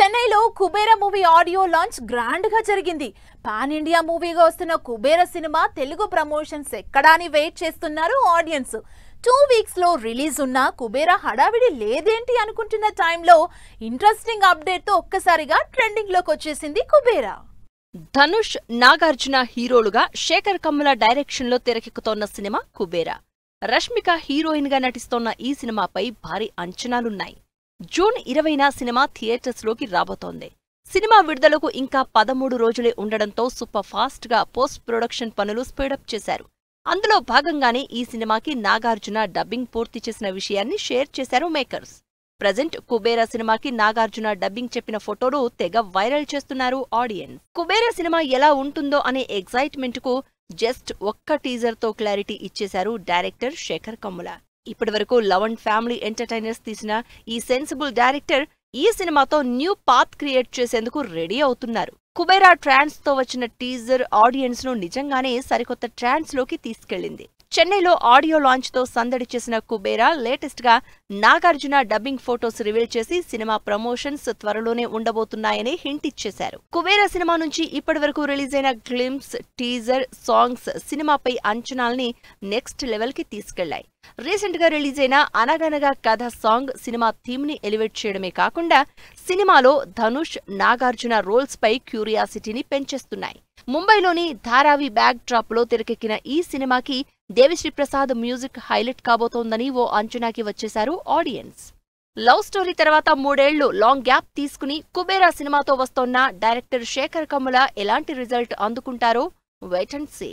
చెన్నైలో Kubera movie audio launch grand గా జరిగింది. పాన్ ఇండియా మూవీగా వస్తున్న కుబేర సినిమా తెలుగు ప్రమోషన్స్ ఎక్కడాని వెయిట్ చేస్తున్నారు ఆడియన్స్. 2 వీక్స్ లో రిలీజ్ ఉన్న కుబేర హడావిడి లేదేంటి అనుకుంటున్న టైంలో ఇంట్రెస్టింగ్ అప్డేట్ తో ఒక్కసారిగా ట్రెండింగ్ లోకి వచ్చేసింది కుబేర. ధనుష్, నాగార్జున హీరోలుగా శేఖర్ కమ్ముల డైరెక్షన్ లో తెరకెక్కుతోన్న సినిమా కుబేర. రష్మిక హీరోయిన్ గా నటిస్తోన్న ఈ సినిమాపై భారీ అంచనాలున్నాయి. జూన్ 20న సినిమా థియేటర్స్ లోకి రాబోతోంది. సినిమా విడుదలకు ఇంకా 13 రోజులే ఉండడంతో సూపర్ ఫాస్ట్ గా పోస్ట్ ప్రొడక్షన్ పనులు స్పీడప్ చేశారు. అందులో భాగంగానే ఈ సినిమాకి నాగార్జున డబ్బింగ్ పూర్తి చేసిన విషయాన్ని షేర్ చేశారు మేకర్స్. ప్రజెంట్ కుబేర సినిమాకి నాగార్జున డబ్బింగ్ చెప్పిన ఫోటోలు తెగ వైరల్ చేస్తున్నారు ఆడియన్స్. కుబేర సినిమా ఎలా ఉంటుందో అనే ఎగ్జైట్మెంట్ కు జస్ట్ ఒక్క టీజర్ తో క్లారిటీ ఇచ్చేశారు డైరెక్టర్ శేఖర్ కమ్ముల. ఇప్పటివరకు లవ్ అండ్ ఫ్యామిలీ ఎంటర్టైనర్స్ తీసిన ఈ సెన్సిబుల్ డైరెక్టర్ ఈ సినిమాతో న్యూ పాత్ క్రియేట్ చేసేందుకు రెడీ అవుతున్నారు. కుబేరా ట్రాన్స్ తో వచ్చిన టీజర్ ఆడియన్స్ ను నిజంగానే సరికొత్త ట్రాన్స్ లోకి తీసుకెళ్లింది. చెన్నైలో ఆడియో లాంచ్ తో సందడి చేసిన కుబేరా లేటెస్ట్ గా నాగార్జున డబ్బింగ్ ఫోటోస్ రివీల్ చేసి సినిమా ప్రమోషన్స్ త్వరలోనే ఉండబోతున్నాయని హింట్ ఇచ్చేశారు. కుబేరా సినిమా నుంచి ఇప్పటివరకు రిలీజ్ అయిన గ్లింప్స్, టీజర్, సాంగ్స్ సినిమాపై అంచనాల్ని నెక్స్ట్ లెవెల్ కి తీసుకెళ్లాయి. రీసెంట్ గా రిలీజ్ అయిన అనగనగా కథ సాంగ్ సినిమా థీమ్ ని ఎలివేట్ చేయడమే కాకుండా సినిమాలో ధనుష్, నాగార్జున రోల్స్ పై క్యూరియాసిటీని పెంచేస్తున్నాయి. ముంబైలోని ధారావి బ్యాక్ డ్రాప్ లో తెరకెక్కిన ఈ సినిమాకి దేవిశ్రీ ప్రసాద్ మ్యూజిక్ హైలైట్ కాబోతోందని ఓ అంచనాకి వచ్చేశారు ఆడియన్స్. లవ్ స్టోరీ తర్వాత 3 ఏళ్లు లాంగ్ గ్యాప్ తీసుకుని కుబేరా సినిమాతో వస్తోన్న డైరెక్టర్ శేఖర్ కమ్ముల ఎలాంటి రిజల్ట్ అందుకుంటారో వెయిట్ అండ్ సీ.